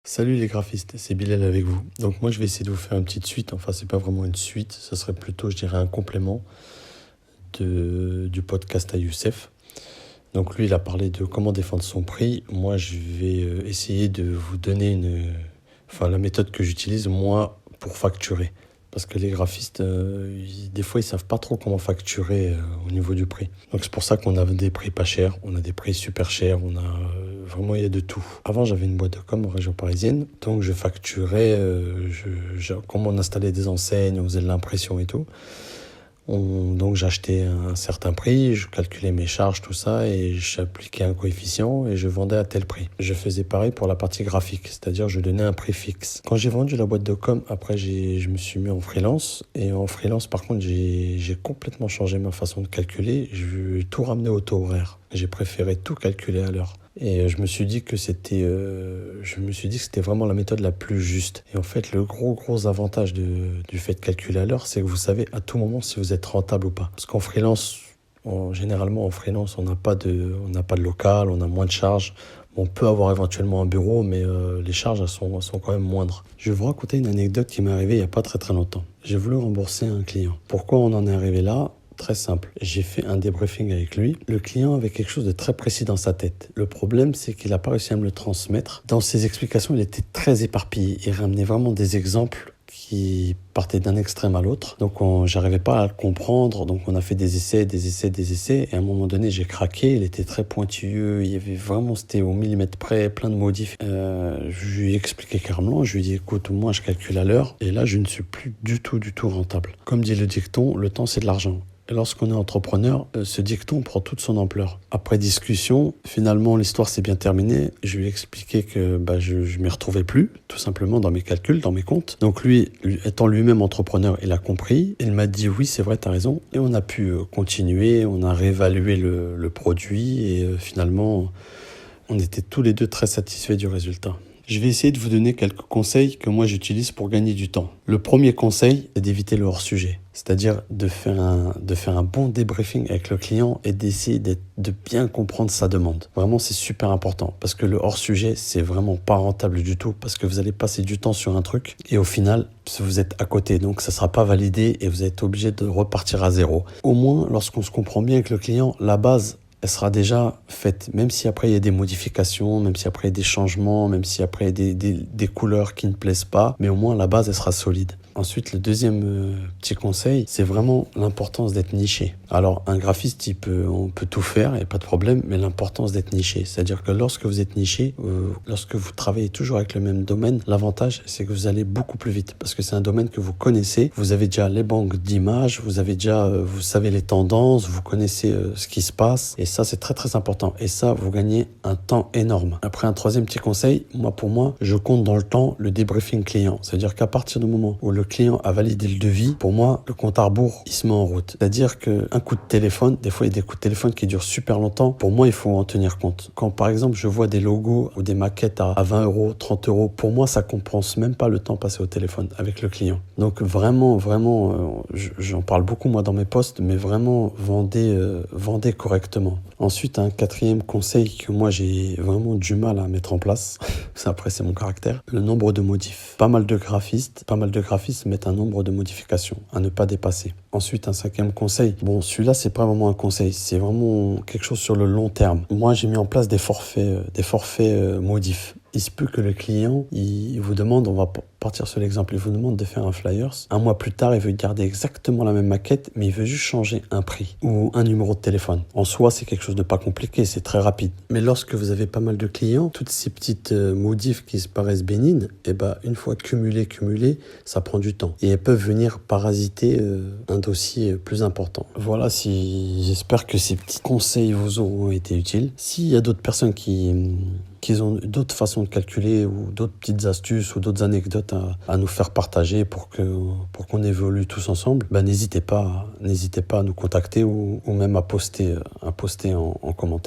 Salut les graphistes, c'est Bilal avec vous. Donc moi je vais essayer de vous faire une petite suite, enfin c'est pas vraiment une suite, ça serait plutôt je dirais un complément du podcast à Youssef. Donc lui il a parlé de comment défendre son prix, moi je vais essayer de vous donner la méthode que j'utilise moi pour facturer. Parce que les graphistes, des fois, ils savent pas trop comment facturer au niveau du prix. Donc c'est pour ça qu'on a des prix pas chers, on a des prix super chers, vraiment il y a de tout. Avant j'avais une boîte de com en région parisienne, donc je facturais, comme on installait des enseignes, on faisait de l'impression et tout. Donc j'achetais un certain prix, je calculais mes charges, tout ça, et j'appliquais un coefficient et je vendais à tel prix. Je faisais pareil pour la partie graphique, c'est-à-dire je donnais un prix fixe. Quand j'ai vendu la boîte de com, après je me suis mis en freelance. Et en freelance, par contre, j'ai complètement changé ma façon de calculer. Je tout ramené au taux horaire. J'ai préféré tout calculer à l'heure. Et je me suis dit que c'était vraiment la méthode la plus juste. Et en fait, le gros avantage du fait de calculer à l'heure, c'est que vous savez à tout moment si vous êtes rentable ou pas. Parce qu'en freelance, généralement en freelance, on n'a pas de local, on a moins de charges. On peut avoir éventuellement un bureau, mais les charges elles sont quand même moindres. Je vais vous raconter une anecdote qui m'est arrivée il n'y a pas très longtemps. J'ai voulu rembourser un client. Pourquoi on en est arrivé là ? Très simple. J'ai fait un débriefing avec lui. Le client avait quelque chose de très précis dans sa tête. Le problème, c'est qu'il n'a pas réussi à me le transmettre. Dans ses explications, il était très éparpillé. Il ramenait vraiment des exemples qui partaient d'un extrême à l'autre. Donc, j'arrivais pas à le comprendre. Donc, on a fait des essais. Et à un moment donné, j'ai craqué. Il était très pointilleux. Il y avait vraiment, c'était au millimètre près, plein de modifs. Je lui ai expliqué clairement. Je lui ai dit, écoute, moi, je calcule à l'heure. Et là, je ne suis plus du tout rentable. Comme dit le dicton, le temps, c'est de l'argent. Et lorsqu'on est entrepreneur, ce dicton prend toute son ampleur. Après discussion, finalement, l'histoire s'est bien terminée. Je lui ai expliqué que je ne m'y retrouvais plus, tout simplement, dans mes calculs, dans mes comptes. Donc lui, étant lui-même entrepreneur, il a compris. Il m'a dit, oui, c'est vrai, tu as raison. Et on a pu continuer, on a réévalué le produit. Et finalement, on était tous les deux très satisfaits du résultat. Je vais essayer de vous donner quelques conseils que moi j'utilise pour gagner du temps. Le premier conseil, c'est d'éviter le hors-sujet. C'est-à-dire de faire un bon débriefing avec le client et d'essayer de bien comprendre sa demande. Vraiment, c'est super important parce que le hors-sujet, c'est vraiment pas rentable du tout parce que vous allez passer du temps sur un truc et au final, vous êtes à côté. Donc, ça sera pas validé et vous êtes obligé de repartir à zéro. Au moins, lorsqu'on se comprend bien avec le client, la base, elle sera déjà faite, même si après il y a des modifications, même si après il y a des changements, même si après il y a des couleurs qui ne plaisent pas, mais au moins la base elle sera solide. Ensuite, le deuxième petit conseil, c'est vraiment l'importance d'être niché. Alors, un graphiste, on peut tout faire, il n'y a pas de problème, mais l'importance d'être niché. C'est-à-dire que lorsque vous êtes niché, lorsque vous travaillez toujours avec le même domaine, l'avantage, c'est que vous allez beaucoup plus vite parce que c'est un domaine que vous connaissez. Vous avez déjà les banques d'images, vous savez les tendances, vous connaissez ce qui se passe. Et ça, c'est très important. Et ça, vous gagnez un temps énorme. Après, un troisième petit conseil, pour moi, je compte dans le temps le débriefing client. C'est-à-dire qu'à partir du moment où le client a validé le devis, pour moi, le compte à rebours, il se met en route. C'est-à-dire qu'un coup de téléphone, des fois, il y a des coups de téléphone qui durent super longtemps. Pour moi, il faut en tenir compte. Quand, par exemple, je vois des logos ou des maquettes à 20 euros, 30 euros, pour moi, ça compense même pas le temps passé au téléphone avec le client. Donc, vraiment, j'en parle beaucoup, moi, dans mes posts, mais vraiment, vendez correctement. Ensuite, un quatrième conseil que moi, j'ai vraiment du mal à mettre en place, après, c'est mon caractère, le nombre de modifs. Pas mal de graphistes mettent un nombre de modifications à ne pas dépasser. Ensuite, un cinquième conseil. Bon, celui-là, c'est pas vraiment un conseil, c'est vraiment quelque chose sur le long terme. Moi, j'ai mis en place des forfaits modifs. Il se peut que le client, il vous demande, on va partir sur l'exemple, il vous demande de faire un flyers. Un mois plus tard, il veut garder exactement la même maquette, mais il veut juste changer un prix ou un numéro de téléphone. En soi, c'est quelque chose de pas compliqué, c'est très rapide. Mais lorsque vous avez pas mal de clients, toutes ces petites modifs qui se paraissent bénignes, une fois cumulées, ça prend du temps. Et elles peuvent venir parasiter un dossier plus important. Voilà, j'espère que ces petits conseils vous auront été utiles. S'il y a d'autres personnes qui ont d'autres façons de calculer ou d'autres petites astuces ou d'autres anecdotes à nous faire partager pour qu'on évolue tous ensemble, n'hésitez pas à nous contacter ou même à poster en commentaire.